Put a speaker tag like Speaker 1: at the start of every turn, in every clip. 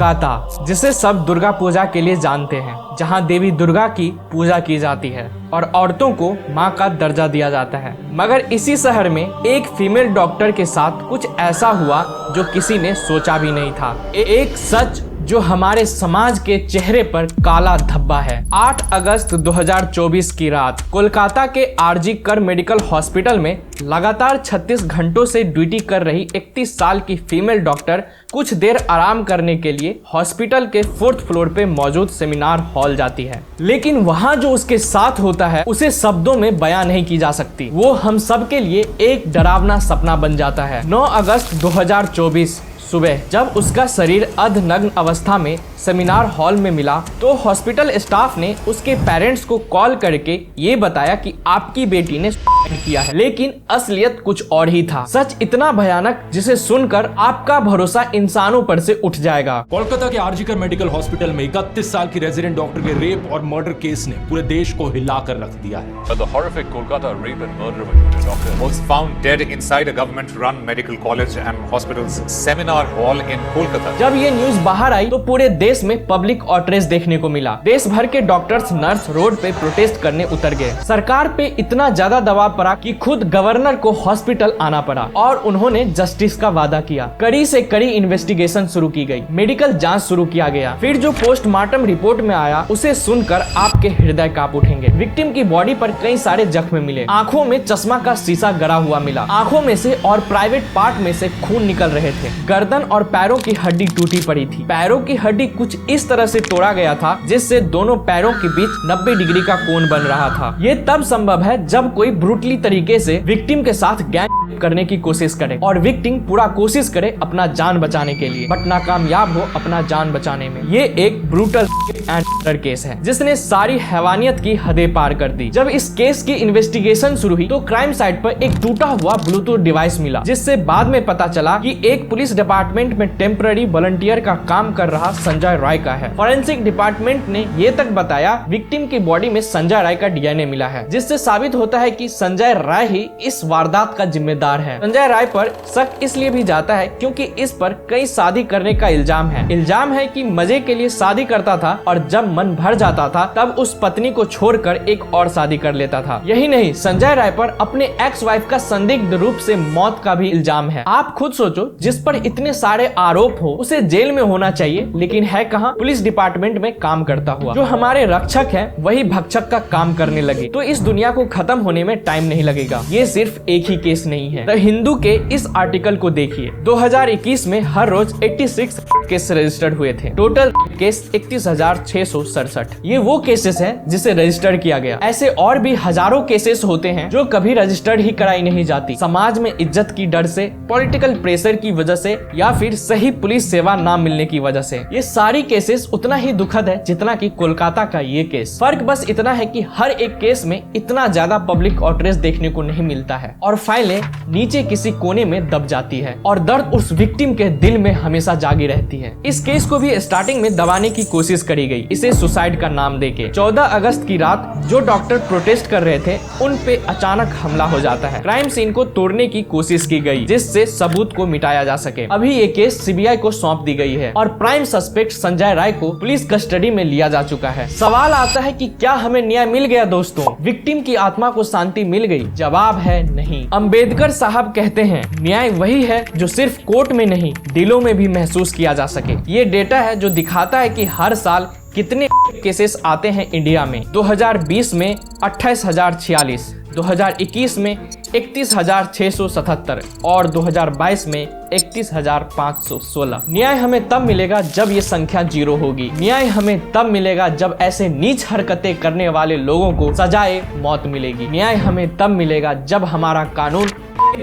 Speaker 1: कोलकाता, जिसे सब दुर्गा पूजा के लिए जानते हैं, जहां देवी दुर्गा की पूजा की जाती है और औरतों को मां का दर्जा दिया जाता है। मगर इसी शहर में एक फीमेल डॉक्टर के साथ कुछ ऐसा हुआ जो किसी ने सोचा भी नहीं था। एक सच जो हमारे समाज के चेहरे पर काला धब्बा है। 8 अगस्त 2024 की रात कोलकाता के आरजी कर मेडिकल हॉस्पिटल में लगातार 36 घंटों से ड्यूटी कर रही 31 साल की फीमेल डॉक्टर कुछ देर आराम करने के लिए हॉस्पिटल के 4th फ्लोर पे मौजूद सेमिनार हॉल जाती है। लेकिन वहां जो उसके साथ होता है उसे शब्दों में बयां नहीं की जा सकती। वो हम सब के लिए एक डरावना सपना बन जाता है। 9 अगस्त 2024 सुबह जब उसका शरीर अर्धनग्न अवस्था में सेमिनार हॉल में मिला तो हॉस्पिटल स्टाफ ने उसके पेरेंट्स को कॉल करके ये बताया कि आपकी बेटी ने सुसाइड किया है। लेकिन असलियत कुछ और ही था। सच इतना भयानक जिसे सुनकर आपका भरोसा इंसानों पर से उठ जाएगा।
Speaker 2: कोलकाता के आरजी कर मेडिकल हॉस्पिटल में 31 साल की रेजिडेंट डॉक्टर के रेप और मर्डर केस ने पूरे देश को हिलाकर रख दिया है।
Speaker 3: The horrific Kolkata rape and murder of a doctor was found dead inside a government-run medical college and hospital's seminar hall in Kolkata.
Speaker 1: जब ये न्यूज बाहर आई तो पूरे देश में पब्लिक आउटरीच देखने को मिला। देश भर के डॉक्टर्स नर्स रोड पे प्रोटेस्ट करने उतर गए। सरकार पे इतना ज्यादा दबाव पड़ा कि खुद गवर्नर को हॉस्पिटल आना पड़ा और उन्होंने जस्टिस का वादा किया। कड़ी से कड़ी इन्वेस्टिगेशन शुरू की गई, मेडिकल जांच शुरू किया गया। फिर जो पोस्टमार्टम रिपोर्ट में आया उसे सुनकर आपके हृदय कांप उठेंगे। विक्टिम की बॉडी पर कई सारे जख्म मिले, आंखों में चश्मा का शीशा गड़ा हुआ मिला, आंखों में से और प्राइवेट पार्ट में से खून निकल रहे थे। गर्दन और पैरों की हड्डी टूटी पड़ी थी। पैरों की हड्डी कुछ इस तरह से तोड़ा गया था जिससे दोनों पैरों के बीच 90 डिग्री का कोण बन रहा था। ये तब संभव है जब कोई ब्रूटली तरीके से विक्टिम के साथ गैंग करने की कोशिश करे और विक्टिम पूरा कोशिश करे अपना जान बचाने के लिए बट नाकामयाब हो अपना जान बचाने में। ये एक ब्रूटल एंड मर्डर केस है जिसने सारी हैवानियत की हदें पार कर दी। जब इस केस की इन्वेस्टिगेशन शुरू हुई तो क्राइम साइट पर एक टूटा हुआ ब्लूटूथ डिवाइस मिला जिससे बाद में पता चला कि एक पुलिस डिपार्टमेंट में टेम्पररी वॉलंटियर का काम कर रहा संजय राय का है। फॉरेंसिक डिपार्टमेंट ने ये तक बताया विक्टिम की बॉडी में संजय राय का डीएनए मिला है जिससे साबित होता है कि संजय राय ही इस वारदात का जिम्मेदार है। संजय राय पर शक इसलिए भी जाता है क्योंकि इस पर कई शादी करने का इल्जाम है। इल्जाम है कि मजे के लिए शादी करता था और जब मन भर जाता था तब उस पत्नी को छोड़कर एक और शादी कर लेता था। यही नहीं, संजय राय पर अपने एक्स वाइफ का संदिग्ध रूप से मौत का भी इल्जाम है। आप खुद सोचो, जिस पर इतने सारे आरोप हो उसे जेल में होना चाहिए, लेकिन है कहाँ? पुलिस डिपार्टमेंट में काम करता हुआ। जो हमारे रक्षक है वही भक्षक का काम करने लगे तो इस दुनिया को खत्म होने में टाइम नहीं लगेगा। ये सिर्फ एक ही केस नहीं है। द हिंदू के इस आर्टिकल को देखिए। 2021 में हर रोज 86 केस रजिस्टर्ड हुए थे। Total case 31,667। ये वो केसेस हैं जिसे रजिस्टर किया गया। ऐसे और भी हजारों केसेस होते हैं जो कभी रजिस्टर्ड ही कराई नहीं जाती। समाज में इज्जत की डर से, पॉलिटिकल प्रेशर की वजह से या फिर सही पुलिस सेवा ना मिलने की वजह से। ये सारी केसेस उतना ही दुखद है जितना कि कोलकाता का ये केस। फर्क बस इतना है कि हर एक केस में इतना ज्यादा पब्लिक आउटरीच देखने को नहीं मिलता है और फाइलें नीचे किसी कोने में दब जाती है और दर्द उस विक्टिम के दिल में हमेशा जागी रहती है। इस केस को भी स्टार्टिंग में दबाने की कोशिश करी गई, इसे सुसाइड का नाम देके। 14 अगस्त की रात जो डॉक्टर प्रोटेस्ट कर रहे थे उन पे अचानक हमला हो जाता है। क्राइम सीन को तोड़ने की कोशिश की गई जिससे सबूत को मिटाया जा सके। अभी ये केस सीबीआई को सौंप दी गई है और प्राइम सस्पेक्ट संजय राय को पुलिस कस्टडी में लिया जा चुका है। सवाल आता है कि क्या हमें न्याय मिल गया दोस्तों? विक्टिम की आत्मा को शांति मिल गई? जवाब है नहीं। अंबेडकर साहब कहते हैं न्याय वही है जो सिर्फ कोर्ट में नहीं दिलों में भी महसूस किया जा सके। ये डेटा है जो दिखाता है कि हर साल कितने केसेस आते हैं इंडिया में। 2020 में 28,046, 2021 में 31,677 और 2022 में 31,516। न्याय हमें तब मिलेगा जब ये संख्या 0 होगी। न्याय हमें तब मिलेगा जब ऐसे नीच हरकतें करने वाले लोगों को सजाए मौत मिलेगी। न्याय हमें तब मिलेगा जब हमारा कानून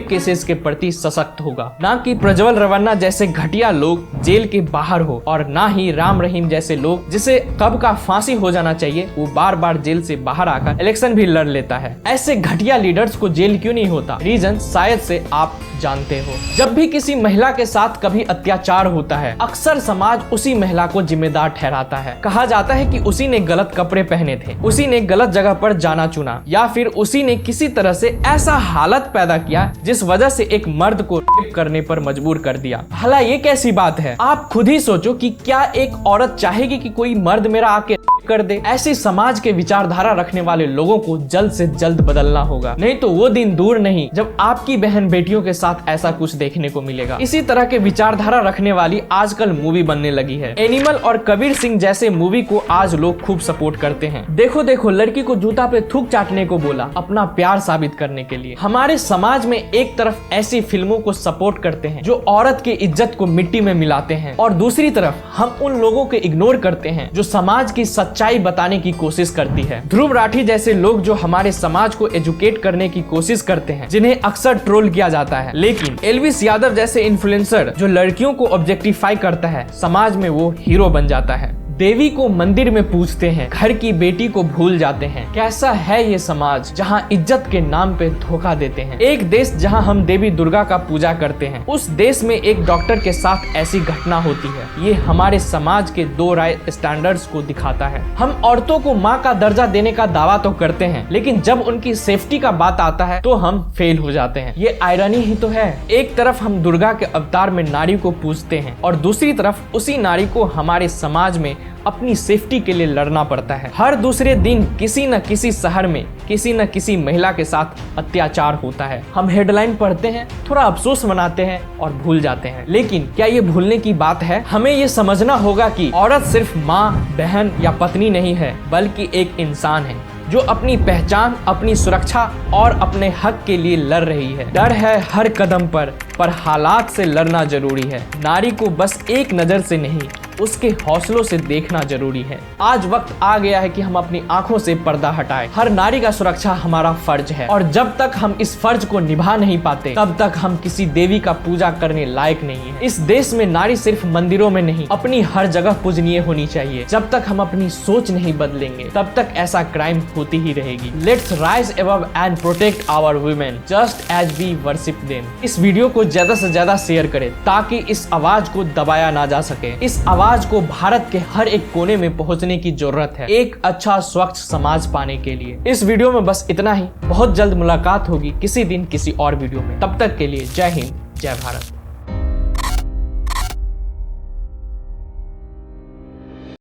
Speaker 1: केसेस के प्रति सशक्त होगा, ना कि प्रज्वल रवन्ना जैसे घटिया लोग जेल के बाहर हो और ना ही राम रहीम जैसे लोग जिसे कब का फांसी हो जाना चाहिए वो बार बार जेल से बाहर आकर इलेक्शन भी लड़ लेता है। ऐसे घटिया लीडर्स को जेल क्यों नहीं होता? रीजन शायद से आप जानते हो। जब भी किसी महिला के साथ कभी अत्याचार होता है, अक्सर समाज उसी महिला को जिम्मेदार ठहराता है। कहा जाता है कि उसी ने गलत कपड़े पहने थे, उसी ने गलत जगह पर जाना चुना, या फिर उसी ने किसी तरह से ऐसा हालत पैदा किया जिस वजह से एक मर्द को रेप करने पर मजबूर कर दिया। भला ये कैसी बात है? आप खुद ही सोचो कि क्या एक औरत चाहेगी कि कोई मर्द मेरा आके कर दे? ऐसी समाज के विचारधारा रखने वाले लोगों को जल्द से जल्द बदलना होगा, नहीं तो वो दिन दूर नहीं जब आपकी बहन बेटियों के साथ ऐसा कुछ देखने को मिलेगा। इसी तरह के विचारधारा रखने वाली आजकल मूवी बनने लगी है। एनिमल और कबीर सिंह जैसे मूवी को आज लोग खूब सपोर्ट करते हैं। देखो देखो, लड़की को जूता पे थूक चाटने को बोला, अपना प्यार साबित करने के लिए। हमारे समाज में एक तरफ ऐसी फिल्मों को सपोर्ट करते हैं जो औरत की इज्जत को मिट्टी में मिलाते हैं, और दूसरी तरफ हम उन लोगों को इग्नोर करते हैं जो समाज की सच्चाई बताने की कोशिश करती है। ध्रुव राठी जैसे लोग जो हमारे समाज को एजुकेट करने की कोशिश करते हैं, जिन्हें अक्सर ट्रोल किया जाता है। लेकिन एल्विस यादव जैसे इन्फ्लुएंसर जो लड़कियों को ऑब्जेक्टिफाई करता है, समाज में वो हीरो बन जाता है। देवी को मंदिर में पूजते हैं, घर की बेटी को भूल जाते हैं। कैसा है ये समाज जहां इज्जत के नाम पे धोखा देते हैं। एक देश जहां हम देवी दुर्गा का पूजा करते हैं, उस देश में एक डॉक्टर के साथ ऐसी घटना होती है। ये हमारे समाज के दो राय स्टैंडर्ड्स को दिखाता है। हम औरतों को माँ का दर्जा देने का दावा तो करते हैं, लेकिन जब उनकी सेफ्टी का बात आता है तो हम फेल हो जाते हैं। ये आयरनी ही तो है। एक तरफ हम दुर्गा के अवतार में नारी को पूजते हैं, और दूसरी तरफ उसी नारी को हमारे समाज में अपनी सेफ्टी के लिए लड़ना पड़ता है। हर दूसरे दिन किसी न किसी शहर में किसी न किसी महिला के साथ अत्याचार होता है। हम हेडलाइन पढ़ते हैं, थोड़ा अफसोस मनाते हैं और भूल जाते हैं। लेकिन क्या ये भूलने की बात है? हमें ये समझना होगा कि औरत सिर्फ माँ, बहन या पत्नी नहीं है, बल्कि एक इंसान है जो अपनी पहचान, अपनी सुरक्षा और अपने हक के लिए लड़ रही है। डर है हर कदम पर हालात से लड़ना जरूरी है। नारी को बस एक नजर से नहीं, उसके हौसलों से देखना जरूरी है। आज वक्त आ गया है कि हम अपनी आंखों से पर्दा हटाएं। हर नारी का सुरक्षा हमारा फर्ज है, और जब तक हम इस फर्ज को निभा नहीं पाते, तब तक हम किसी देवी का पूजा करने लायक नहीं है। इस देश में नारी सिर्फ मंदिरों में नहीं, अपनी हर जगह पूजनीय होनी चाहिए। जब तक हम अपनी सोच नहीं बदलेंगे, तब तक ऐसा क्राइम होती ही रहेगी। Let's rise above and protect our women just as we worship them. इस वीडियो को ज्यादा से ज्यादा शेयर करें ताकि इस आवाज को दबाया ना जा सके। इस आवाज को भारत के हर एक कोने में पहुंचने की जरूरत है, एक अच्छा स्वच्छ समाज पाने के लिए। इस वीडियो में बस इतना ही। बहुत जल्द मुलाकात होगी किसी दिन किसी और वीडियो में। तब तक के लिए जय हिंद, जय भारत।